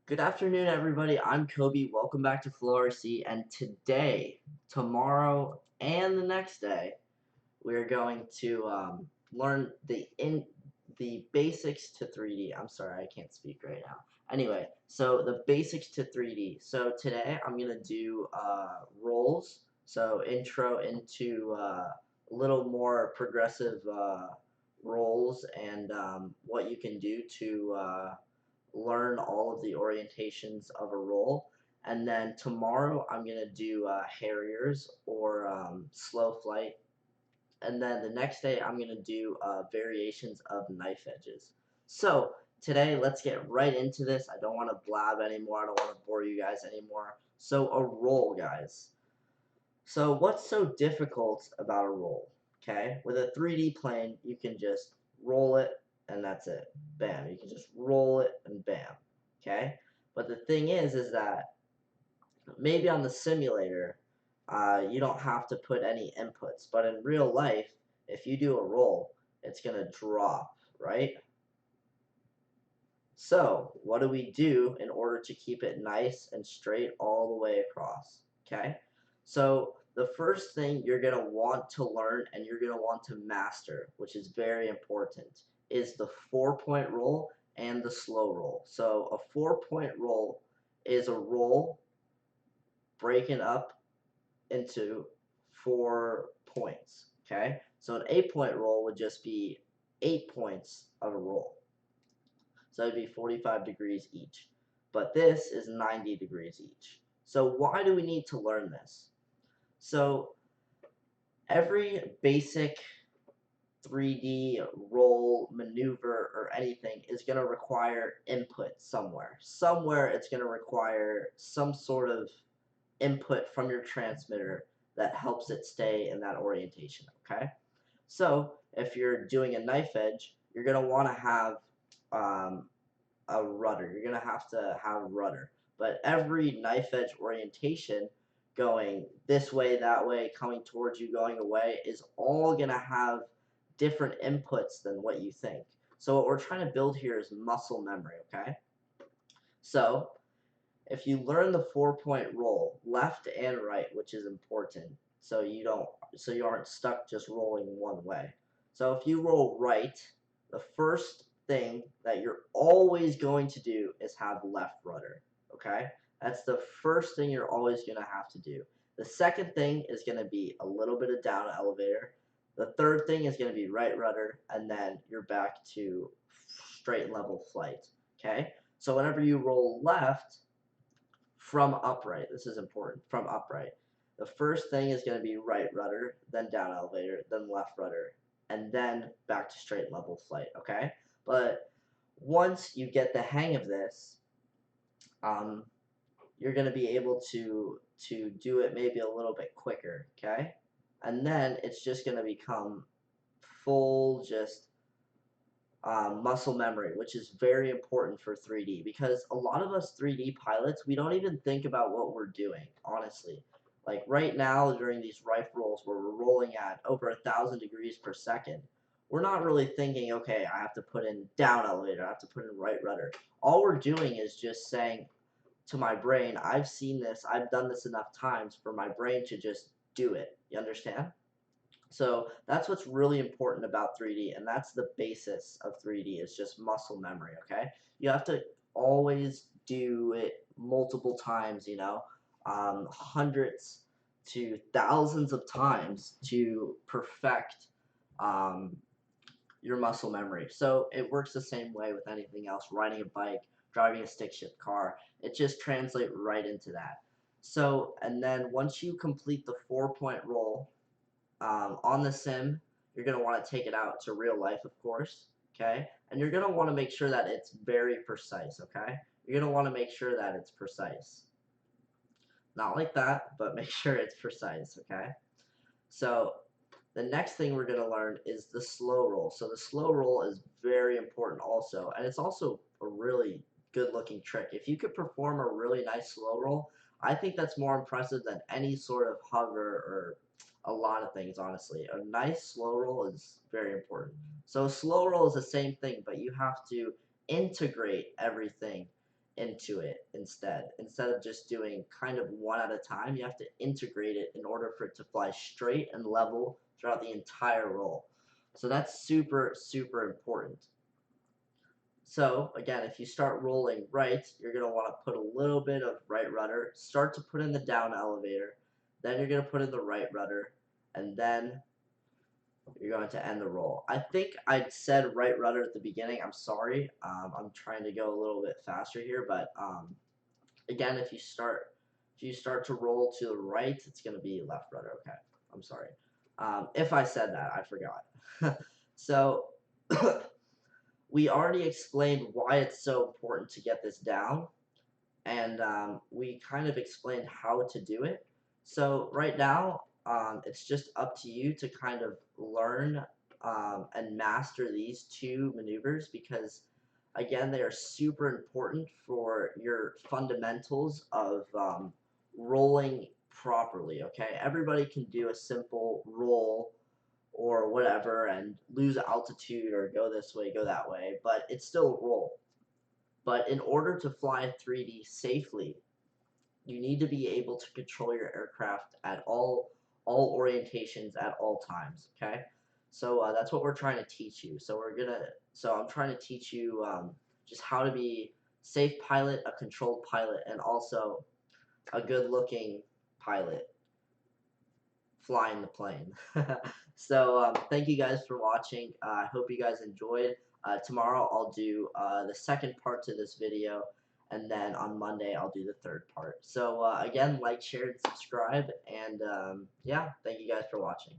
Good afternoon, everybody. I'm Kobe. Welcome back to FloRc. And today, tomorrow, and the next day, we're going to learn the basics to 3D. I'm sorry, I can't speak right now. Anyway, so the basics to 3D. So today, I'm gonna do roles. So intro into a little more progressive roles and what you can do to learn all of the orientations of a role. And then tomorrow I'm going to do Harriers or slow flight. And then the next day I'm going to do variations of knife edges. So today let's get right into this. I don't want to blab anymore. I don't want to bore you guys anymore. So a roll, guys. So what's so difficult about a roll? Okay, with a 3D plane, you can just roll it and that's it. Bam. You can just roll it and bam. Okay, but the thing is that maybe on the simulator, you don't have to put any inputs, but in real life, if you do a roll, it's gonna drop, right? So what do we do in order to keep it nice and straight all the way across? Okay, so the first thing you're going to want to learn and you're going to want to master, which is very important, is the 4-point roll and the slow roll. So a 4-point roll is a roll breaking up into 4 points. Okay, so an 8-point roll would just be 8 points of a roll. So it'd be 45 degrees each. But this is 90 degrees each. So why do we need to learn this? So every basic 3D roll, maneuver, or anything is going to require input somewhere. Somewhere it's going to require some sort of input from your transmitter that helps it stay in that orientation, okay? So if you're doing a knife edge, you're going to want to have um, a rudder. You're going to have rudder. But every knife edge orientation going this way, that way, coming towards you, going away is all going to have different inputs than what you think. So what we're trying to build here is muscle memory, okay? So if you learn the 4-point roll, left and right, which is important, so you aren't stuck just rolling one way. So if you roll right, the first thing that you're always going to do is have left rudder, okay? That's the first thing you're always going to have to do. The second thing is going to be a little bit of down elevator. The third thing is going to be right rudder, and then you're back to straight level flight, okay? So whenever you roll left, from upright. This is important. From upright. The first thing is going to be right rudder, then down elevator, then left rudder, and then back to straight level flight, okay? But once you get the hang of this, um, you're going to be able to do it maybe a little bit quicker, okay? And then it's just going to become full just muscle memory, which is very important for 3D because a lot of us 3D pilots, we don't even think about what we're doing, honestly. Like right now during these rifle rolls where we're rolling at over 1,000 degrees per second, we're not really thinking, okay, I have to put in down elevator, I have to put in right rudder. All we're doing is just saying to my brain, I've seen this, I've done this enough times for my brain to just do it. You understand? So that's what's really important about 3D, and that's the basis of 3D is just muscle memory, okay? You have to always do it multiple times, hundreds to thousands of times to perfect um, your muscle memory. So it works the same way with anything else, riding a bike, driving a stick shift car. It just translates right into that. So, and then once you complete the 4-point roll, on the sim, you're going to want to take it out to real life, of course, okay? And you're going to want to make sure that it's very precise, okay? You're going to want to make sure that it's precise. Not like that, but make sure it's precise, okay? So the next thing we're going to learn is the slow roll. So the slow roll is very important also, and it's also a really good looking trick. If you could perform a really nice slow roll, I think that's more impressive than any sort of hover or a lot of things, honestly. A nice slow roll is very important. So a slow roll is the same thing, but you have to integrate everything into it instead of just doing kind of one at a time. You have to integrate it in order for it to fly straight and level throughout the entire roll. So that's super, super important. So again, if you start rolling right, you're going to want to put a little bit of right rudder, start to put in the down elevator, then you're going to put in the right rudder, and then you're going to end the roll. I think I said right rudder at the beginning. I'm sorry. I'm trying to go a little bit faster here, but again, if you start to roll to the right, it's going to be left rudder. Okay, I'm sorry. If I said that, I forgot. So we already explained why it's so important to get this down, and we kind of explained how to do it. So right now, it's just up to you to kind of learn and master these two maneuvers because, again, they are super important for your fundamentals of rolling properly. Okay, everybody can do a simple roll or whatever and lose altitude or go this way, go that way, but it's still a roll. But in order to fly 3D safely, you need to be able to control your aircraft at all orientations at all times. Okay, so that's what we're trying to teach you. So I'm trying to teach you just how to be safe pilot, a controlled pilot, and also a good-looking pilot flying the plane. So thank you guys for watching. I hope you guys enjoyed. Tomorrow I'll do the second part to this video, and then on Monday I'll do the third part. So again, like, share, and subscribe, and yeah, thank you guys for watching.